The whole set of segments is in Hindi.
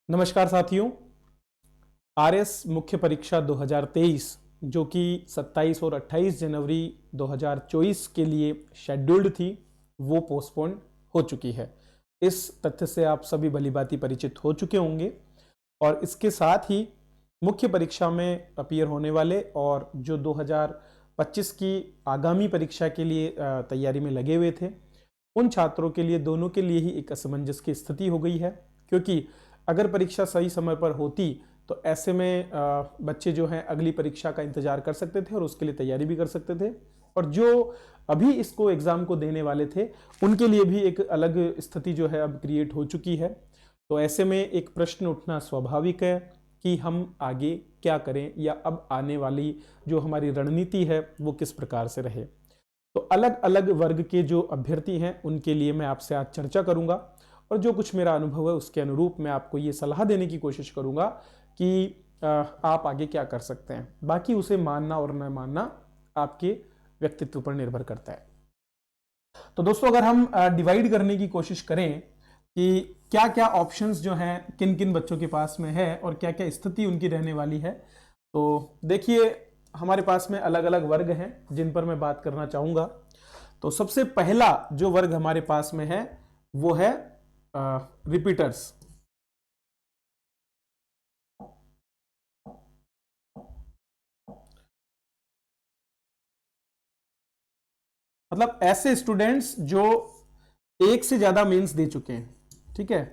नमस्कार साथियों। आरएस मुख्य परीक्षा 2023 जो कि 27 और 28 जनवरी 2024 के लिए शेड्यूल्ड थी, वो पोस्टपोन हो चुकी है। इस तथ्य से आप सभी भलीभांति परिचित हो चुके होंगे और इसके साथ ही मुख्य परीक्षा में अपीयर होने वाले और जो 2025 की आगामी परीक्षा के लिए तैयारी में लगे हुए थे, उन छात्रों के लिए दोनों के लिए ही एक असमंजस की स्थिति हो गई है। क्योंकि अगर परीक्षा सही समय पर होती तो ऐसे में बच्चे जो हैं अगली परीक्षा का इंतजार कर सकते थे और उसके लिए तैयारी भी कर सकते थे, और जो अभी इसको एग्जाम को देने वाले थे उनके लिए भी एक अलग स्थिति जो है अब क्रिएट हो चुकी है। तो ऐसे में एक प्रश्न उठना स्वाभाविक है कि हम आगे क्या करें या अब आने वाली जो हमारी रणनीति है वो किस प्रकार से रहे। तो अलग अलग वर्ग के जो अभ्यर्थी हैं उनके लिए मैं आपसे आज चर्चा करूंगा और जो कुछ मेरा अनुभव है उसके अनुरूप मैं आपको ये सलाह देने की कोशिश करूंगा कि आप आगे क्या कर सकते हैं। बाकी उसे मानना और न मानना आपके व्यक्तित्व पर निर्भर करता है। तो दोस्तों, अगर हम डिवाइड करने की कोशिश करें कि क्या क्या ऑप्शंस जो हैं किन किन बच्चों के पास में है और क्या क्या स्थिति उनकी रहने वाली है, तो देखिए हमारे पास में अलग अलग वर्ग हैं जिन पर मैं बात करना चाहूंगा। तो सबसे पहला जो वर्ग हमारे पास में है वो है रिपीटर्स। मतलब ऐसे स्टूडेंट्स जो एक से ज्यादा मेंस दे चुके हैं, ठीक है।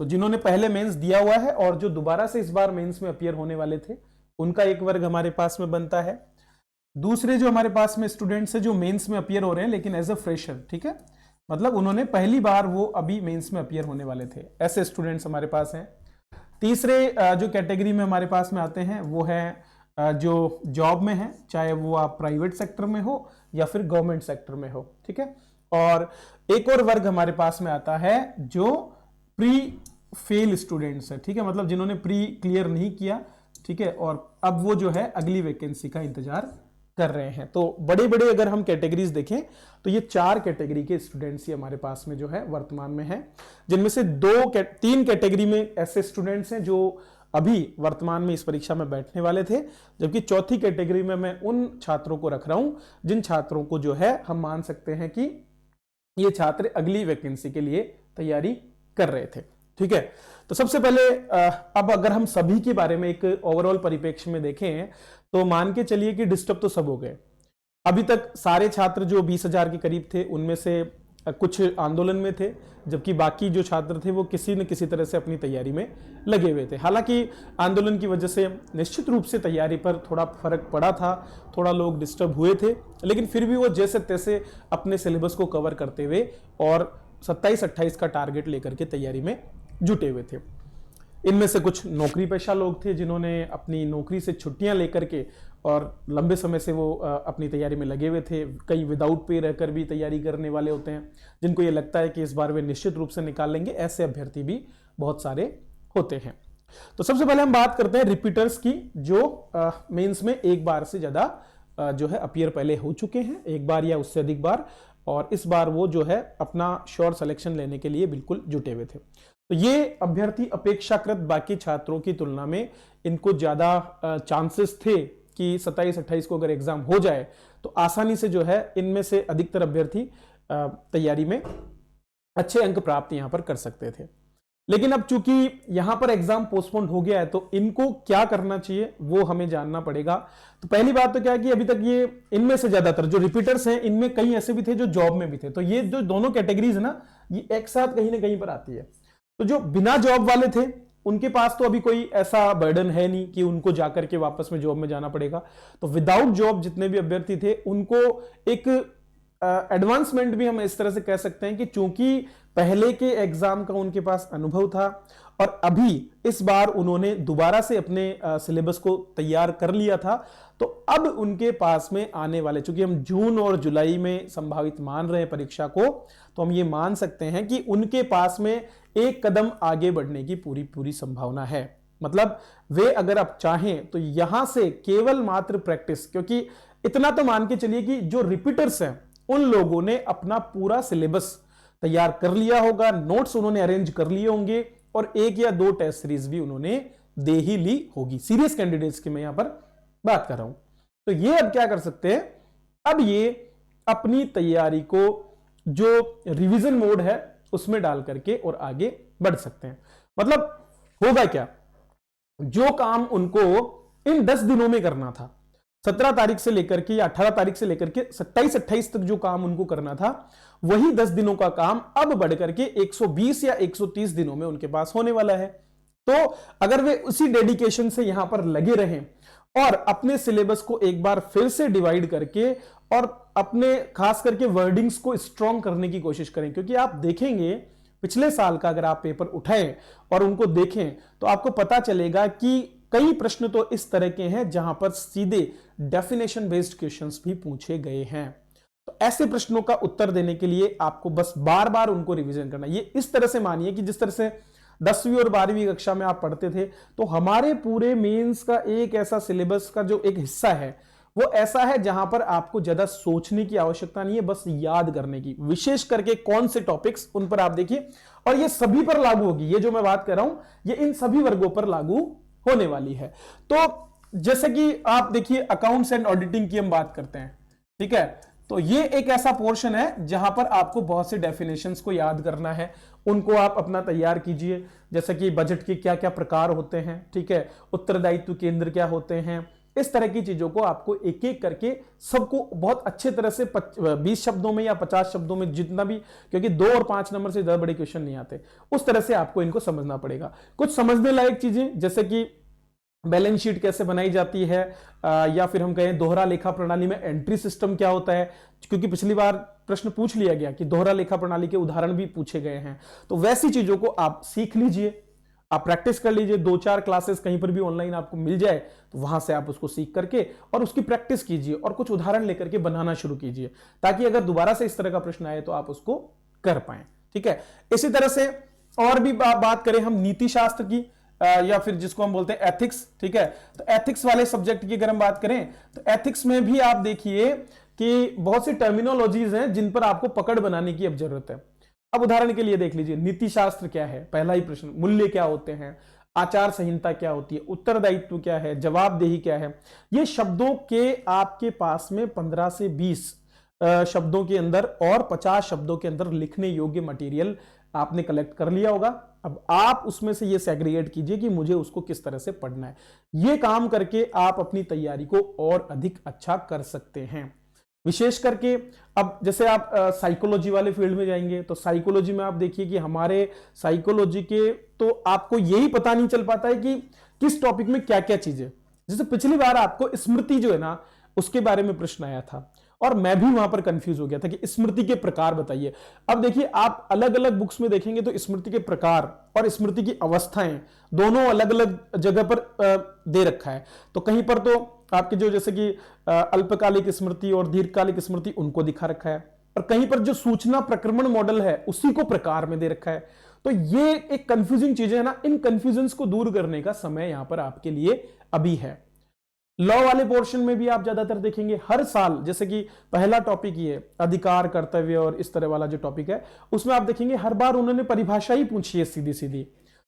तो जिन्होंने पहले मेंस दिया हुआ है और जो दोबारा से इस बार मेंस में अपीयर होने वाले थे, उनका एक वर्ग हमारे पास में बनता है। दूसरे जो हमारे पास में स्टूडेंट्स है जो मेंस में अपीयर हो रहे हैं लेकिन एज अ फ्रेशर, ठीक है, मतलब उन्होंने पहली बार वो अभी मेंस में अपीयर होने वाले थे, ऐसे स्टूडेंट्स हमारे पास हैं। तीसरे जो कैटेगरी में हमारे पास में आते हैं वो है जो जॉब में है, चाहे वो आप प्राइवेट सेक्टर में हो या फिर गवर्नमेंट सेक्टर में हो, ठीक है। और एक और वर्ग हमारे पास में आता है जो प्री फेल स्टूडेंट्स है, ठीक है, मतलब जिन्होंने प्री क्लियर नहीं किया, ठीक है, और अब वो जो है अगली वैकेंसी का इंतजार कर रहे हैं। तो बड़े बड़े अगर हम कैटेगरीज देखें तो ये 4 कैटेगरी के स्टूडेंट्स ही हमारे पास में जो है वर्तमान में है, जिनमें से 3 कैटेगरी में ऐसे स्टूडेंट्स हैं जो अभी वर्तमान में इस परीक्षा में बैठने वाले थे, जबकि चौथी कैटेगरी में मैं उन छात्रों को रख रहा हूं जिन छात्रों को जो है हम मान सकते हैं कि ये छात्र अगली वैकेंसी के लिए तैयारी कर रहे थे, ठीक है। तो सबसे पहले अब अगर हम सभी के बारे में एक ओवरऑल परिप्रेक्ष्य में देखें तो मान के चलिए कि डिस्टर्ब तो सब हो गए। अभी तक सारे छात्र जो 20,000 के करीब थे उनमें से कुछ आंदोलन में थे, जबकि बाकी जो छात्र थे वो किसी न किसी तरह से अपनी तैयारी में लगे हुए थे। हालांकि आंदोलन की वजह से निश्चित रूप से तैयारी पर थोड़ा फर्क पड़ा था, थोड़ा लोग डिस्टर्ब हुए थे, लेकिन फिर भी वो जैसे तैसे अपने सिलेबस को कवर करते हुए और 27-28 का टारगेट लेकर के तैयारी में जुटे हुए थे। इनमें से कुछ नौकरी पेशा लोग थे जिन्होंने अपनी नौकरी से छुट्टियां लेकर के और लंबे समय से वो अपनी तैयारी में लगे हुए थे। कई विदाउट पे रहकर भी तैयारी करने वाले होते हैं जिनको ये लगता है कि इस बार वे निश्चित रूप से निकाल लेंगे। ऐसे अभ्यर्थी भी बहुत सारे होते हैं। तो सबसे पहले हम बात करते हैं रिपीटर्स की, जो मेंस में एक बार से ज्यादा जो है अपीयर पहले हो चुके हैं, एक बार या उससे अधिक बार, और इस बार वो जो है अपना श्योर सिलेक्शन लेने के लिए बिल्कुल जुटे हुए थे। तो ये अभ्यर्थी अपेक्षाकृत बाकी छात्रों की तुलना में इनको ज्यादा चांसेस थे कि 27-28 को अगर एग्जाम हो जाए तो आसानी से जो है इनमें से अधिकतर अभ्यर्थी तैयारी में अच्छे अंक प्राप्त यहां पर कर सकते थे। लेकिन अब चूंकि यहां पर एग्जाम पोस्टपोन हो गया है तो इनको क्या करना चाहिए वो हमें जानना पड़ेगा। तो पहली बात तो क्या है कि अभी तक ये इनमें से ज्यादातर जो रिपीटर्स हैं इनमें कई ऐसे भी थे जो जॉब में भी थे। तो ये जो दोनों कैटेगरीज है ना, ये एक साथ कहीं ना कहीं पर आती है। तो जो बिना जॉब वाले थे उनके पास तो अभी कोई ऐसा बर्डन है नहीं कि उनको जाकर के वापस में जॉब में जाना पड़ेगा। तो विदाउट जॉब जितने भी अभ्यर्थी थे उनको एक एडवांसमेंट भी हम इस तरह से कह सकते हैं कि चूंकि पहले के एग्जाम का उनके पास अनुभव था और अभी इस बार उन्होंने दोबारा से अपने सिलेबस को तैयार कर लिया था, तो अब उनके पास में आने वाले, चूंकि हम जून और जुलाई में संभावित मान रहे हैं परीक्षा को, तो हम ये मान सकते हैं कि उनके पास में एक कदम आगे बढ़ने की पूरी पूरी संभावना है। मतलब वे अगर आप चाहें तो यहां से केवल मात्र प्रैक्टिस, क्योंकि इतना तो मान के चलिए कि जो रिपीटर्स हैं उन लोगों ने अपना पूरा सिलेबस तैयार कर लिया होगा, नोट्स उन्होंने अरेंज कर लिए होंगे और 1 या 2 टेस्ट सीरीज भी उन्होंने दे ही ली होगी। सीरियस कैंडिडेट्स की मैं यहां पर बात कर रहा हूं। तो ये अब क्या कर सकते हैं, अब ये अपनी तैयारी को जो रिवीजन मोड है उसमें डाल करके और आगे बढ़ सकते हैं। मतलब होगा क्या, जो काम उनको इन 10 दिनों में करना था, 17 तारीख से लेकर के या 18 तारीख से लेकर के 27-28 तक जो काम उनको करना था, वही 10 दिनों का काम अब बढ़ करके 120 या 130 दिनों में उनके पास होने वाला है। तो अगर वे उसी डेडिकेशन से यहां पर लगे रहें और अपने सिलेबस को एक बार फिर से डिवाइड करके और अपने खास करके वर्डिंग्स को स्ट्रॉन्ग करने की कोशिश करें, क्योंकि आप देखेंगे पिछले साल का अगर आप पेपर उठाएं और उनको देखें तो आपको पता चलेगा कि कई प्रश्न तो इस तरह के हैं जहां पर सीधे डेफिनेशन बेस्ड क्वेश्चंस भी पूछे गए हैं। तो ऐसे प्रश्नों का उत्तर देने के लिए आपको बस बार बार उनको रिवीजन करना। ये इस तरह से मानिए कि जिस तरह से 10वीं और 12वीं कक्षा में आप पढ़ते थे, तो हमारे पूरे मेंस का एक ऐसा सिलेबस का जो एक हिस्सा है वो ऐसा है जहां पर आपको ज्यादा सोचने की आवश्यकता नहीं है, बस याद करने की। विशेष करके कौन से टॉपिक्स, उन पर आप देखिए, और ये सभी पर लागू होगी। ये जो मैं बात कर रहा हूं ये इन सभी वर्गों पर लागू होने वाली है। तो जैसे कि आप देखिए अकाउंट्स एंड ऑडिटिंग की हम बात करते हैं, ठीक है, तो ये एक ऐसा पोर्शन है जहां पर आपको बहुत से डेफिनेशंस को याद करना है, उनको आप अपना तैयार कीजिए। जैसे कि बजट के क्या क्या प्रकार होते हैं, ठीक है, उत्तरदायित्व केंद्र क्या होते हैं, इस तरह की चीजों को आपको एक एक करके सबको बहुत अच्छे तरह से 20 शब्दों में या 50 शब्दों में जितना भी, क्योंकि 2 और 5 नंबर से ज्यादा बड़े क्वेश्चन नहीं आते, उस तरह से आपको इनको समझना पड़ेगा। कुछ समझने लायक चीजें जैसे कि बैलेंस शीट कैसे बनाई जाती है, या फिर हम कहें दोहरा लेखा प्रणाली में एंट्री सिस्टम क्या होता है, क्योंकि पिछली बार प्रश्न पूछ लिया गया कि दोहरा लेखा प्रणाली के उदाहरण भी पूछे गए हैं। तो वैसी चीजों को आप सीख लीजिए, आप प्रैक्टिस कर लीजिए। 2-4 क्लासेस कहीं पर भी ऑनलाइन आपको मिल जाए तो वहां से आप उसको सीख करके और उसकी प्रैक्टिस कीजिए और कुछ उदाहरण लेकर के बनाना शुरू कीजिए, ताकि अगर दोबारा से इस तरह का प्रश्न आए तो आप उसको कर पाए, ठीक है। इसी तरह से और भी बात करें हम नीति शास्त्र की, या फिर जिसको हम बोलते हैं एथिक्स, ठीक है, तो एथिक्स वाले सब्जेक्ट की अगर हम बात करें तो एथिक्स में भी आप देखिए कि बहुत सी टर्मिनोलॉजीज हैं जिन पर आपको पकड़ बनाने की अब जरूरत है। अब उदाहरण के लिए देख लीजिए, नीति शास्त्र क्या है, पहला ही प्रश्न, मूल्य क्या होते हैं, आचार संहिता क्या होती है, उत्तरदायित्व क्या है, जवाबदेही क्या है। ये शब्दों के आपके पास में 15 से 20 शब्दों के अंदर और 50 शब्दों के अंदर लिखने योग्य मटेरियल आपने कलेक्ट कर लिया होगा। अब आप उसमें से ये सेग्रीगेट कीजिए कि मुझे उसको किस तरह से पढ़ना है। ये काम करके आप अपनी तैयारी को और अधिक अच्छा कर सकते हैं। विशेष करके अब जैसे आप साइकोलॉजी वाले फील्ड में जाएंगे तो साइकोलॉजी में आप देखिए कि हमारे साइकोलॉजी के तो आपको यही पता नहीं चल पाता है कि किस टॉपिक में क्या क्या चीजें। जैसे पिछली बार आपको स्मृति जो है ना उसके बारे में प्रश्न आया था और मैं भी वहां पर कंफ्यूज हो गया था कि स्मृति के प्रकार बताइए। अब देखिए आप अलग अलग बुक्स में देखेंगे तो स्मृति के प्रकार और स्मृति की अवस्थाएं दोनों अलग अलग जगह पर दे रखा है। तो कहीं पर तो आपके जो जैसे कि अल्पकालिक स्मृति और दीर्घकालिक स्मृति उनको दिखा रखा है, और कहीं पर जो सूचना प्रक्रमण मॉडल है उसी को प्रकार में दे रखा है। तो ये एक कंफ्यूजिंग चीजें है ना, इन कंफ्यूजन को दूर करने का समय यहां पर आपके लिए अभी है। लॉ वाले पोर्शन में भी आप ज्यादातर देखेंगे हर साल, जैसे कि पहला टॉपिक ये अधिकार कर्तव्य और इस तरह वाला जो टॉपिक है उसमें आप देखेंगे हर बार उन्होंने परिभाषा ही पूछी है सीधी सीधी।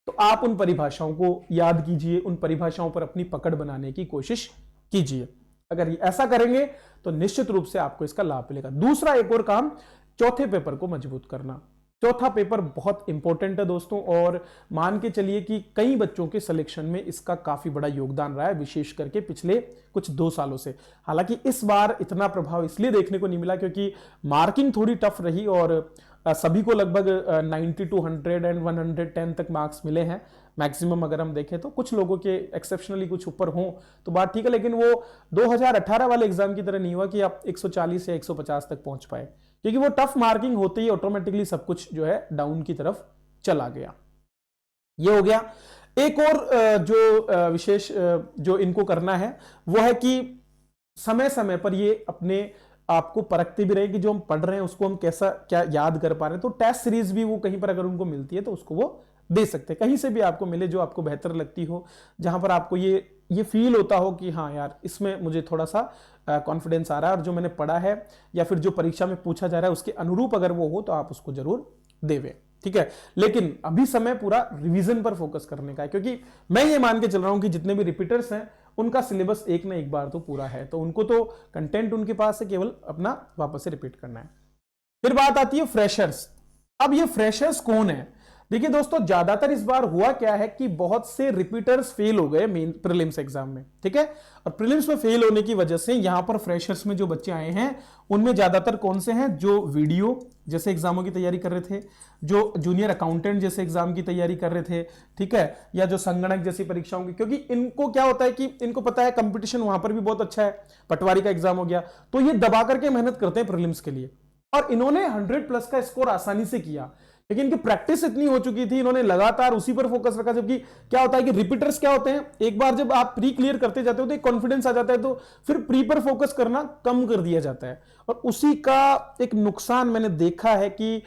तो आप उन परिभाषाओं को याद कीजिए, उन परिभाषाओं पर अपनी पकड़ बनाने की कोशिश कीजिए। अगर ऐसा करेंगे तो निश्चित रूप से आपको इसका लाभ मिलेगा। दूसरा एक और काम, चौथे पेपर को मजबूत करना। चौथा पेपर बहुत इंपॉर्टेंट है दोस्तों, और मान के चलिए कि कई बच्चों के सिलेक्शन में इसका काफी बड़ा योगदान रहा है, विशेष करके पिछले कुछ 2 सालों से। हालांकि इस बार इतना प्रभाव इसलिए देखने को नहीं मिला क्योंकि मार्किंग थोड़ी टफ रही और सभी को लगभग 90 to 100 एंड 110 तक मार्क्स मिले हैं मैक्सिमम। अगर हम देखें तो कुछ लोगों के एक्सेप्शनली कुछ ऊपर हों तो बात ठीक है, लेकिन वो 2018 वाले एग्जाम की तरह नहीं हुआ कि आप 140 या 150 तक पहुंच पाए, क्योंकि वो टफ मार्किंग होते ही ऑटोमेटिकली सब कुछ जो है डाउन की तरफ चला गया। ये हो गया। एक और जो विशेष जो इनको करना है वो है कि समय समय पर ये अपने आपको परखते भी रहे कि जो हम पढ़ रहे हैं उसको हम कैसा क्या याद कर पा रहे हैं। तो टेस्ट सीरीज भी वो कहीं पर अगर उनको मिलती है तो उसको वो दे सकते हैं, कहीं से भी आपको मिले जो आपको बेहतर लगती हो, जहां पर आपको ये फील होता हो कि हाँ यार इसमें मुझे थोड़ा सा कॉन्फिडेंस आ रहा है और जो मैंने पढ़ा है या फिर जो परीक्षा में पूछा जा रहा है उसके अनुरूप अगर वो हो तो आप उसको जरूर देवें। ठीक है। लेकिन अभी समय पूरा रिवीजन पर फोकस करने का है, क्योंकि मैं ये मान के चल रहा हूं कि जितने भी रिपीटर्स हैं उनका सिलेबस एक ना एक बार तो पूरा है, तो उनको तो कंटेंट उनके पास है, केवल अपना वापस से रिपीट करना है। फिर बात आती है फ्रेशर्स। अब ये फ्रेशर्स कौन है? देखिए दोस्तों, ज्यादातर इस बार हुआ क्या है कि बहुत से रिपीटर्स फेल हो गए मेन प्रीलिम्स एग्जाम में, ठीक है। और प्रीलिम्स में फेल होने की वजह से यहां पर फ्रेशर्स में जो बच्चे आए हैं उनमें ज्यादातर कौन से हैं? जो वीडियो जैसे एग्जामों की तैयारी कर रहे थे, जो जूनियर अकाउंटेंट जैसे एग्जाम की तैयारी कर रहे थे, ठीक है, या जो संगणक जैसी परीक्षाओं की, क्योंकि इनको क्या होता है कि इनको पता है कंपटीशन वहां पर भी बहुत अच्छा है, पटवारी का एग्जाम हो गया, तो ये दबा करके मेहनत करते हैं प्रीलिम्स के लिए। और इन्होंने 100+ का स्कोर आसानी से किया, लेकिन इनकी प्रैक्टिस इतनी हो चुकी थी, इन्होंने लगातार उसी पर फोकस रखा। जबकि क्या होता है कि रिपीटर्स क्या होते हैं, एक बार जब आप प्री क्लियर करते जाते हो तो एक कॉन्फिडेंस आ जाता है, तो फिर प्री पर फोकस करना कम कर दिया जाता है। और उसी का एक नुकसान मैंने देखा है कि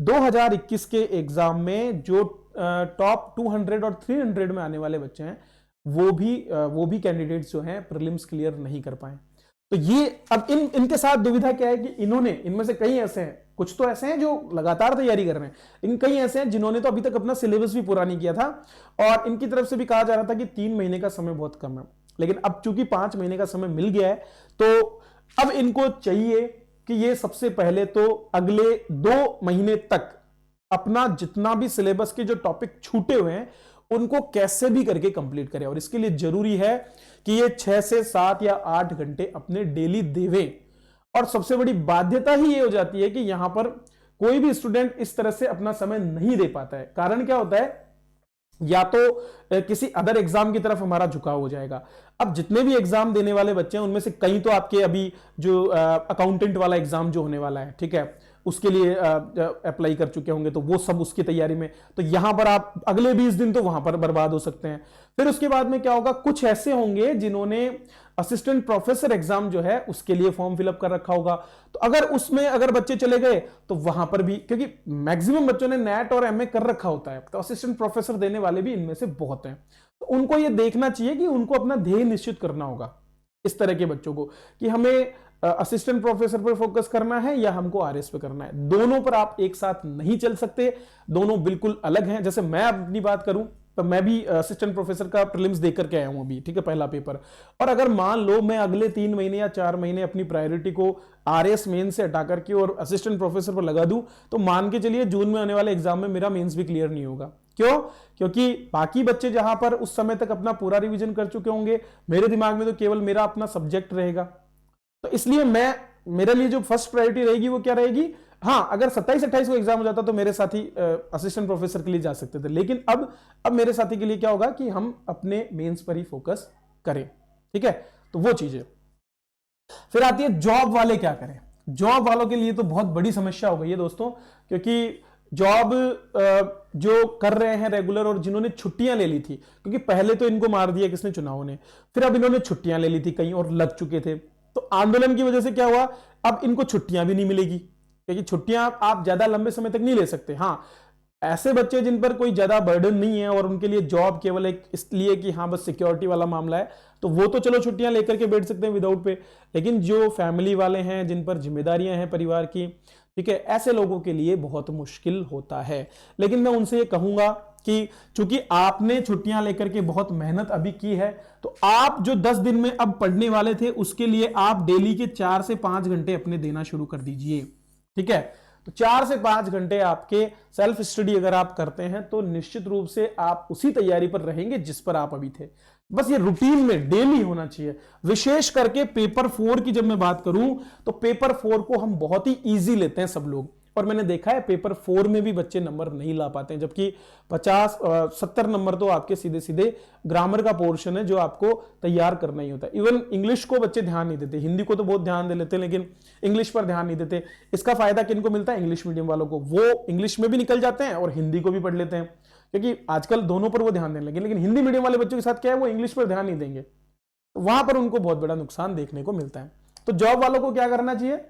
2021 के एग्जाम में जो टॉप 200 और 300 में आने वाले बच्चे हैं वो भी कैंडिडेट्स जो हैं प्रीलिम्स क्लियर नहीं कर पाए। तो ये अब इनके साथ दुविधा क्या है कि इनमें से कई ऐसे हैं, कुछ तो ऐसे हैं जो लगातार तैयारी कर रहे हैं, लेकिन कई ऐसे हैं जिन्होंने तो अभी तक अपना सिलेबस भी पूरा नहीं किया था, और इनकी तरफ से भी कहा जा रहा था कि 3 महीने का समय बहुत कम है। लेकिन अब चूंकि 5 महीने का समय मिल गया है, तो अब इनको चाहिए कि ये सबसे पहले तो अगले 2 महीने तक अपना जितना भी सिलेबस के जो टॉपिक छूटे हुए हैं उनको कैसे भी करके कंप्लीट करें। और इसके लिए जरूरी है कि ये 6 से 7 या 8 घंटे अपने डेली देवें। और सबसे बड़ी बाध्यता ही ये हो जाती है कि यहां पर कोई भी स्टूडेंट इस तरह से अपना समय नहीं दे पाता है। कारण क्या होता है, या तो किसी अदर एग्जाम की तरफ हमारा झुकाव हो जाएगा। अब जितने भी एग्जाम देने वाले बच्चे हैं उनमें से कई तो आपके अभी जो अकाउंटेंट वाला एग्जाम जो होने वाला है, ठीक है, उसके लिए अप्लाई कर चुके होंगे, तो वो सब उसकी तैयारी में, तो यहां पर आप अगले 20 दिन तो वहां पर बर्बाद हो सकते हैं। फिर उसके बाद में क्या होगा, कुछ ऐसे होंगे जिन्होंने असिस्टेंट प्रोफेसर एग्जाम जो है उसके लिए फॉर्म फिलअप कर रखा होगा, तो अगर बच्चे चले गए तो वहां पर भी, क्योंकि मैक्सिमम बच्चों ने नेट और एमए कर रखा होता है, तो असिस्टेंट प्रोफेसर देने वाले भी इनमें से बहुत हैं। तो उनको यह देखना चाहिए कि उनको अपना ध्येय निश्चित करना होगा इस तरह के बच्चों को, कि हमें असिस्टेंट प्रोफेसर पर फोकस करना है या हमको आरएस पे करना है। दोनों पर आप एक साथ नहीं चल सकते, दोनों बिल्कुल अलग हैं। जैसे मैं अपनी बात करूं तो मैं भी असिस्टेंट प्रोफेसर का प्रीलिम्स देख करके आया हूं अभी, ठीक है, पहला पेपर। और अगर मान लो मैं अगले 3 महीने या 4 महीने अपनी प्रायोरिटी को आरएस मेन से हटा करके और असिस्टेंट प्रोफेसर पर लगा दूं, तो मान के चलिए जून में आने वाले एग्जाम में मेरा मेंस भी क्लियर नहीं होगा। क्यों? क्योंकि बाकी बच्चे जहां पर उस समय तक अपना पूरा रिवीजन कर चुके होंगे, मेरे दिमाग में तो केवल मेरा अपना सब्जेक्ट रहेगा। तो इसलिए मेरे लिए जो फर्स्ट प्रायोरिटी रहेगी वो क्या रहेगी, हां, अगर 27-28 को एग्जाम हो जाता तो मेरे साथी असिस्टेंट प्रोफेसर के लिए जा सकते थे, लेकिन अब मेरे साथी के लिए क्या होगा कि हम अपने मेंस पर ही फोकस करें, ठीक है। तो वो चीजें फिर आती है जॉब वाले क्या करें। जॉब वालों के लिए तो बहुत बड़ी समस्या हो गई है दोस्तों, क्योंकि जॉब जो कर रहे हैं रेगुलर और जिन्होंने छुट्टियां ले ली थी, क्योंकि पहले तो इनको मार दिया किसने, चुनाव ने, फिर अब इन्होंने छुट्टियां ले ली थी कहीं और लग चुके थे, तो आंदोलन की वजह से क्या हुआ, अब इनको छुट्टियां भी नहीं मिलेगी, क्योंकि छुट्टियां आप ज्यादा लंबे समय तक नहीं ले सकते। हां, ऐसे बच्चे जिन पर कोई ज्यादा बर्डन नहीं है और उनके लिए जॉब केवल एक इसलिए कि हां बस सिक्योरिटी वाला मामला है, तो वो तो चलो छुट्टियां लेकर के बैठ सकते हैं विदाउट पे। लेकिन जो फैमिली वाले हैं, जिन पर जिम्मेदारियां हैं परिवार की, ठीक है, ऐसे लोगों के लिए बहुत मुश्किल होता है। लेकिन मैं उनसे ये कहूंगा कि चूंकि आपने छुट्टियां लेकर के बहुत मेहनत अभी की है, तो आप जो 10 दिन में अब पढ़ने वाले थे उसके लिए आप डेली के 4 से 5 घंटे अपने देना शुरू कर दीजिए, ठीक है। तो 4 से 5 घंटे आपके सेल्फ स्टडी अगर आप करते हैं तो निश्चित रूप से आप उसी तैयारी पर रहेंगे जिस पर आप अभी थे। बस ये रूटीन में डेली होना चाहिए। विशेष करके पेपर 4 की जब मैं बात करूं तो पेपर 4 को हम बहुत ही इजी लेते हैं सब लोग, और मैंने देखा है पेपर 4 में भी बच्चे नंबर नहीं ला पाते हैं, जबकि 50-70 नंबर तो आपके सीधे सीधे ग्रामर का पोर्शन है जो आपको तैयार करना ही होता है। इवन इंग्लिश को बच्चे ध्यान नहीं देते, हिंदी को तो बहुत ध्यान दे लेते हैं लेकिन इंग्लिश पर ध्यान नहीं देते। इसका फायदा किनको मिलता है, इंग्लिश मीडियम वालों को, वो इंग्लिश में भी निकल जाते हैं और हिंदी को भी पढ़ लेते हैं, क्योंकि आजकल दोनों पर वो ध्यान देने लगे। लेकिन हिंदी मीडियम वाले बच्चों के साथ क्या है, वो इंग्लिश पर ध्यान नहीं देंगे, तो वहां पर उनको बहुत बड़ा नुकसान देखने को मिलता है। तो जॉब वालों को क्या करना चाहिए,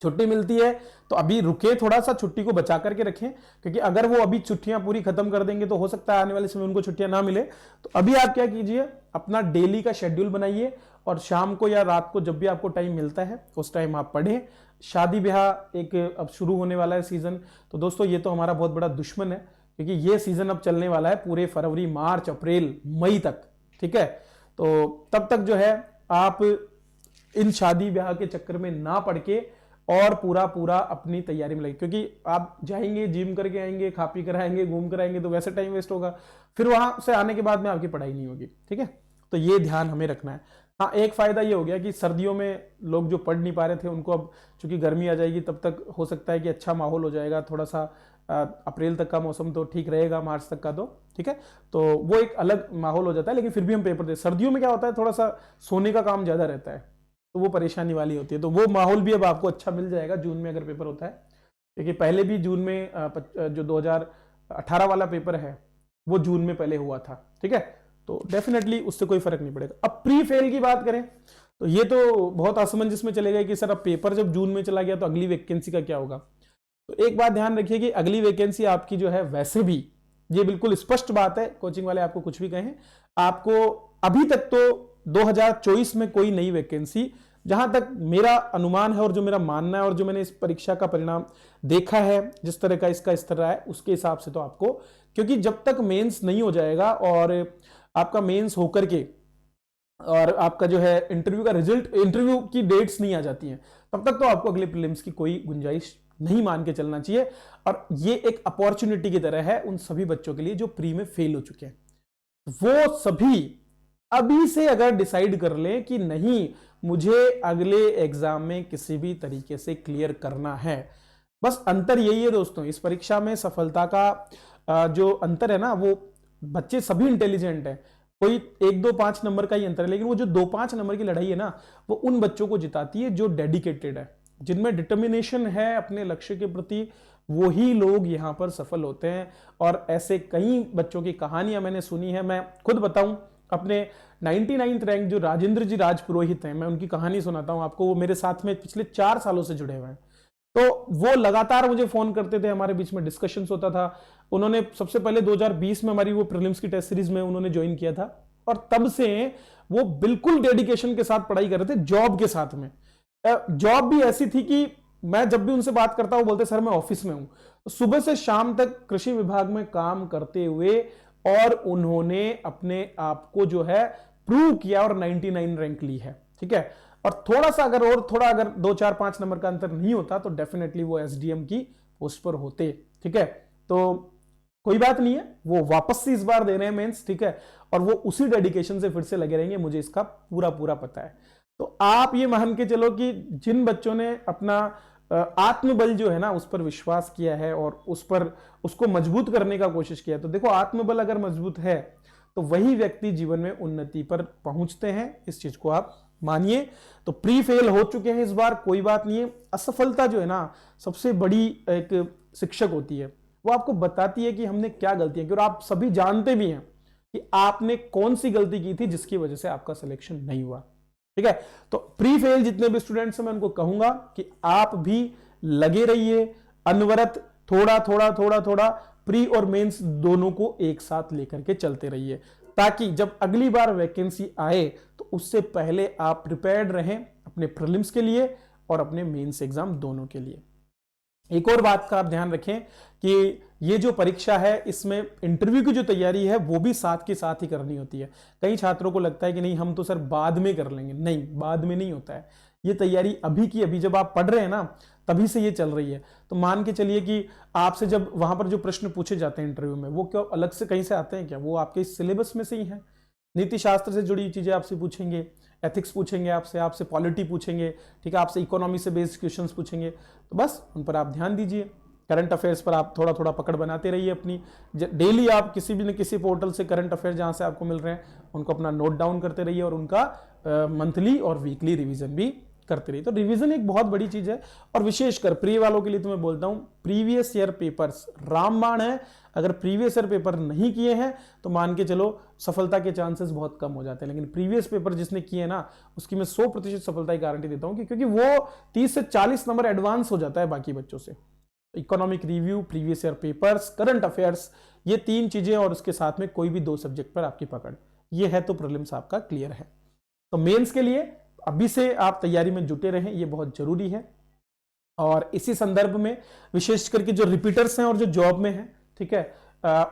छुट्टी मिलती है तो अभी रुके, थोड़ा सा छुट्टी को बचा करके रखें, क्योंकि अगर वो अभी छुट्टियां पूरी खत्म कर देंगे तो हो सकता है आने वाले समय उनको छुट्टियां ना मिले। तो अभी आप क्या कीजिए, अपना डेली का शेड्यूल बनाइए और शाम को या रात को जब भी आपको टाइम मिलता है उस टाइम आप पढ़ें, शादी ब्याह एक अब शुरू होने वाला है सीजन। तो दोस्तों ये तो हमारा बहुत बड़ा दुश्मन है, क्योंकि ये सीजन अब चलने वाला है पूरे फरवरी, मार्च, अप्रैल, मई तक। ठीक है, तो तब तक जो है आप इन शादी ब्याह के चक्कर में ना पड़ के और पूरा पूरा अपनी तैयारी में लगे, क्योंकि आप जाएंगे, जिम करके आएंगे, खा पी कर आएंगे, घूम कर आएंगे, तो वैसे टाइम वेस्ट होगा, फिर वहां से आने के बाद में आपकी पढ़ाई नहीं होगी। ठीक है, तो ये ध्यान हमें रखना है। हाँ, एक फायदा ये हो गया कि सर्दियों में लोग जो पढ़ नहीं पा रहे थे उनको अब चूंकि गर्मी आ जाएगी, तब तक हो सकता है कि अच्छा माहौल हो जाएगा, थोड़ा सा अप्रैल तक का मौसम तो ठीक रहेगा, मार्च तक का तो ठीक है, तो वो एक अलग माहौल हो जाता है। लेकिन फिर भी हम पेपर दे, सर्दियों में क्या होता है, थोड़ा सा सोने का काम ज्यादा रहता है, तो वो परेशानी वाली होती है। तो वो माहौल भी अब आपको अच्छा मिल जाएगा जून में अगर पेपर होता है, क्योंकि पहले भी जून में जो 2018 वाला पेपर है वो जून में पहले हुआ था। ठीक है, तो डेफिनेटली उससे कोई फर्क नहीं पड़ेगा। अब प्री फेल की बात करें तो ये तो बहुत असमंजस में चले गए कि सर अब पेपर जब जून में चला गया तो अगली वैकेंसी का क्या होगा। तो एक बात ध्यान रखिए कि अगली वैकेंसी आपकी जो है, वैसे भी ये बिल्कुल स्पष्ट बात है, कोचिंग वाले आपको कुछ भी कहें, आपको अभी तक तो 2024 में कोई नई वैकेंसी, जहां तक मेरा अनुमान है और जो मेरा मानना है और जो मैंने इस परीक्षा का परिणाम देखा है, जिस तरह का इसका स्तर रहा है, उसके हिसाब से तो आपको, क्योंकि जब तक मेंस नहीं हो जाएगा और आपका मेंस होकर के और आपका जो है इंटरव्यू का रिजल्ट, इंटरव्यू की डेट्स नहीं आ जाती हैं, तब तक तो आपको अगले प्रीलिम्स की कोई गुंजाइश नहीं मान के चलना चाहिए। और ये एक अपॉर्चुनिटी की तरह है उन सभी बच्चों के लिए जो प्री में फेल हो चुके हैं। वो सभी अभी से अगर डिसाइड कर लें कि नहीं, मुझे अगले एग्जाम में किसी भी तरीके से क्लियर करना है। बस अंतर यही है दोस्तों, इस परीक्षा में सफलता का जो अंतर है ना, वो बच्चे सभी इंटेलिजेंट हैं, कोई 1 2 5 नंबर का ही अंतर है, लेकिन वो जो 2 5 नंबर की लड़ाई है ना, वो उन बच्चों को जिताती है जो डेडिकेटेड है, जिनमें डिटर्मिनेशन है अपने लक्ष्य के प्रति, वही लोग यहां पर सफल होते हैं। और ऐसे कई बच्चों की कहानियां मैंने सुनी है। मैं खुद बताऊं, अपने 99th रैंक जो राजेंद्र जी राजपुरोहित हैं, मैं उनकी कहानी सुनाता हूं आपको। वो मेरे साथ में पिछले 4 सालों से जुड़े हुए हैं, तो वो लगातार मुझे फोन करते थे, हमारे बीच में डिस्कशंस होता था। उन्होंने सबसे पहले 2020 में हमारी वो प्रीलिम्स की टेस्ट सीरीज में उन्होंने ज्वाइन किया था, और तब से वो बिल्कुल डेडिकेशन के साथ पढ़ाई कर रहे थे, जॉब के साथ में। जॉब भी ऐसी थी कि मैं जब भी उनसे बात करता, वो बोलते सर मैं ऑफिस में हूं, तो सुबह से शाम तक कृषि विभाग में काम करते हुए, और उन्होंने अपने आप को जो है प्रूव किया और 99 रैंक ली है। ठीक है, और थोड़ा सा अगर और थोड़ा अगर 2 4 5 नंबर का अंतर नहीं होता तो डेफिनेटली वो एसडीएम की पोस्ट पर होते। ठीक है, तो कोई बात नहीं है, वो वापस से इस बार दे रहे हैं मेंस। ठीक है, और वो उसी डेडिकेशन से फिर से लगे रहेंगे, मुझे इसका पूरा पूरा पता है। तो आप ये मान के चलो कि जिन बच्चों ने अपना आत्मबल जो है ना उस पर विश्वास किया है और उस पर उसको मजबूत करने का कोशिश किया, तो देखो आत्मबल अगर मजबूत है तो वही व्यक्ति जीवन में उन्नति पर पहुंचते हैं, इस चीज को आप मानिए। तो प्री फेल हो चुके हैं इस बार, कोई बात नहीं है। असफलता जो है ना सबसे बड़ी एक शिक्षक होती है, वो आपको बताती है कि हमने क्या गलतियां की, और आप सभी जानते भी हैं कि आपने कौन सी गलती की थी जिसकी वजह से आपका सिलेक्शन नहीं हुआ। ठीक है, तो प्री फेल जितने भी स्टूडेंट्स हैं मैं उनको कहूंगा कि आप भी लगे रहिए, अनवरत थोड़ा थोड़ा थोड़ा थोड़ा प्री और मेंस दोनों को एक साथ लेकर के चलते रहिए, ताकि जब अगली बार वैकेंसी आए तो उससे पहले आप प्रिपेयर्ड रहें अपने प्रीलिम्स के लिए और अपने मेंस एग्जाम दोनों के लिए। एक और बात का आप ध्यान रखें कि ये जो परीक्षा है इसमें इंटरव्यू की जो तैयारी है वो भी साथ के साथ ही करनी होती है। कई छात्रों को लगता है कि नहीं हम तो सर बाद में कर लेंगे, नहीं, बाद में नहीं होता है। ये तैयारी अभी की अभी, जब आप पढ़ रहे हैं ना तभी से ये चल रही है। तो मान के चलिए कि आपसे जब वहां पर जो प्रश्न पूछे जाते हैं इंटरव्यू में, वो क्यों अलग से कहीं से आते हैं क्या? वो आपके सिलेबस में से ही है। नीति शास्त्र से जुड़ी चीजें आपसे पूछेंगे, एथिक्स पूछेंगे आपसे पॉलिटी पूछेंगे, ठीक है, आपसे इकोनॉमी से बेस्ड क्वेश्चंस पूछेंगे। तो बस उन पर आप ध्यान दीजिए। करंट अफेयर्स पर आप थोड़ा थोड़ा पकड़ बनाते रहिए अपनी। डेली आप किसी भी न किसी पोर्टल से करंट अफेयर जहां से आपको मिल रहे हैं उनको अपना नोट डाउन करते रहिए, और उनका मंथली और वीकली रिवीजन भी करते रहिए। तो रिवीजन एक बहुत बड़ी चीज है, और विशेषकर प्री वालों के लिए तो मैं बोलता हूं प्रीवियस ईयर पेपर्स रामबाण है। अगर प्रीवियस ईयर पेपर नहीं किए हैं तो मान के चलो सफलता के चांसेस बहुत कम हो जाते हैं, लेकिन प्रीवियस पेपर जिसने किए ना उसकी मैं 100% सफलता की गारंटी देता हूं, क्योंकि वो 30 से 40 नंबर एडवांस हो जाता है बाकी बच्चों से। Economic review, previous year papers, current affairs, ये 3 चीजें और उसके साथ में कोई भी 2 सब्जेक्ट पर आपकी पकड़, ये है तो प्रीलिम्स आपका क्लियर है। तो मेंस के लिए अभी से आप तैयारी में जुटे रहें, ये बहुत जरूरी है। और इसी संदर्भ में विशेष करके जो रिपीटर्स हैं और जो जॉब में हैं, ठीक है,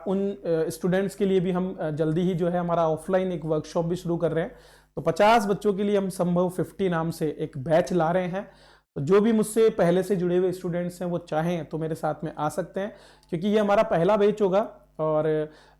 उन स्टूडेंट्स के लिए भी हम जल्दी ही जो है हमारा ऑफलाइन एक वर्कशॉप भी शुरू कर रहे हैं। तो 50 बच्चों के लिए हम संभव 50 नाम से एक बैच ला रहे हैं। तो जो भी मुझसे पहले से जुड़े हुए स्टूडेंट्स हैं वो चाहें तो मेरे साथ में आ सकते हैं, क्योंकि ये हमारा पहला बैच होगा। और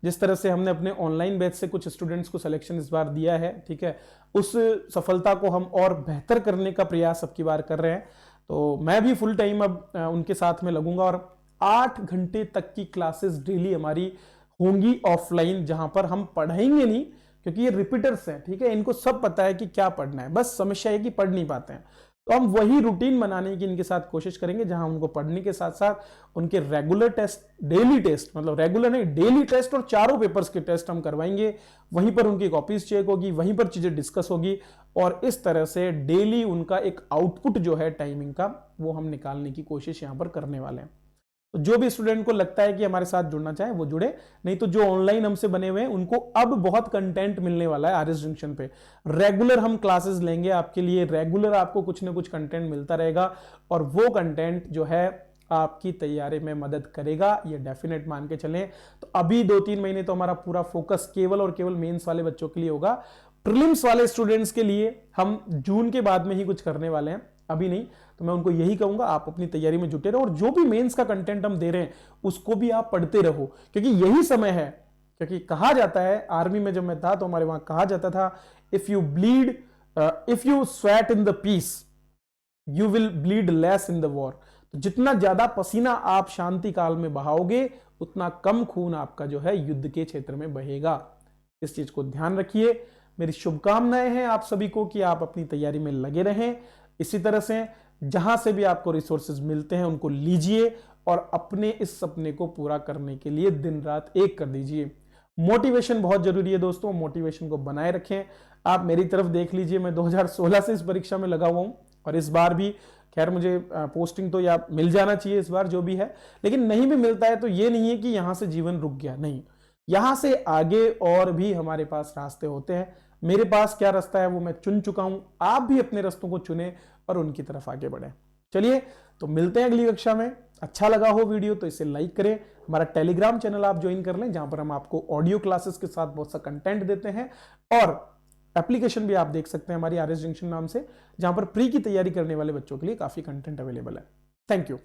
जिस तरह से हमने अपने ऑनलाइन बैच से कुछ स्टूडेंट्स को सिलेक्शन इस बार दिया है, ठीक है, उस सफलता को हम और बेहतर करने का प्रयास अब की बार कर रहे हैं। तो मैं भी फुल टाइम अब उनके साथ में लगूंगा और 8 घंटे तक की क्लासेस डेली हमारी होंगी ऑफलाइन, जहां पर हम पढ़ाएंगे नहीं, क्योंकि ये रिपीटर्स हैं, ठीक है, इनको सब पता है कि क्या पढ़ना है, बस समस्या है कि पढ़ नहीं पाते हैं। तो हम वही रूटीन बनाने की इनके साथ कोशिश करेंगे, जहां उनको पढ़ने के साथ साथ उनके रेगुलर टेस्ट, डेली टेस्ट, मतलब रेगुलर नहीं डेली टेस्ट और चारों पेपर्स के टेस्ट हम करवाएंगे। वहीं पर उनकी कॉपीज चेक होगी, वहीं पर चीजें डिस्कस होगी, और इस तरह से डेली उनका एक आउटपुट जो है टाइमिंग का, वो हम निकालने की कोशिश यहां पर करने वाले हैं। तो जो भी स्टूडेंट को लगता है कि हमारे साथ जुड़ना चाहे वो जुड़े, नहीं तो जो ऑनलाइन हमसे बने हुए हैं उनको अब बहुत कंटेंट मिलने वाला है आरएस जंक्शन पे। रेगुलर हम क्लासेस लेंगे आपके लिए, रेगुलर आपको कुछ ना कुछ कंटेंट मिलता रहेगा, और वो कंटेंट जो है आपकी तैयारी में मदद करेगा, ये डेफिनेट मान के चलें। तो अभी 2-3 महीने तो हमारा पूरा फोकस केवल और केवल मेंस वाले बच्चों के लिए होगा। प्रीलिम्स वाले स्टूडेंट्स के लिए हम जून के बाद में ही कुछ करने वाले हैं, अभी नहीं। तो मैं उनको यही कहूंगा, आप अपनी तैयारी में जुटे रहो, और जो भी मेंस का कंटेंट हम दे रहे हैं उसको भी आप पढ़ते रहो, क्योंकि यही समय है। क्योंकि कहा जाता है, आर्मी में जब मैं था तो हमारे वहां कहा जाता था, if you sweat in the peace you will bleed less in the war. तो जितना ज्यादा पसीना आप शांति काल में बहाओगे, उतना कम खून आपका जो है युद्ध के क्षेत्र में बहेगा। इस चीज को ध्यान रखिए। मेरी शुभकामनाएं हैं आप सभी को कि आप अपनी तैयारी में लगे रहें। इसी तरह से जहां से भी आपको रिसोर्सेज मिलते हैं उनको लीजिए, और अपने इस सपने को पूरा करने के लिए दिन रात एक कर दीजिए। मोटिवेशन बहुत जरूरी है दोस्तों, मोटिवेशन को बनाए रखें। आप मेरी तरफ देख लीजिए, मैं 2016 से इस परीक्षा में लगा हुआ हूं, और इस बार भी खैर मुझे पोस्टिंग तो या मिल जाना चाहिए इस बार जो भी है, लेकिन नहीं भी मिलता है तो ये नहीं है कि यहां से जीवन रुक गया, नहीं, यहां से आगे और भी हमारे पास रास्ते होते हैं। मेरे पास क्या रास्ता है वो मैं चुन चुका हूं, आप भी अपने रास्तों को चुने और उनकी तरफ आगे बढ़े। चलिए, तो मिलते हैं अगली कक्षा में। अच्छा लगा हो वीडियो तो इसे लाइक करें। हमारा टेलीग्राम चैनल आप ज्वाइन कर लें, जहां पर हम आपको ऑडियो क्लासेस के साथ बहुत सा कंटेंट देते हैं, और एप्लीकेशन भी आप देख सकते हैं हमारी आरएस जंक्शन नाम से, जहां पर प्री की तैयारी करने वाले बच्चों के लिए काफी कंटेंट अवेलेबल है। Thank you.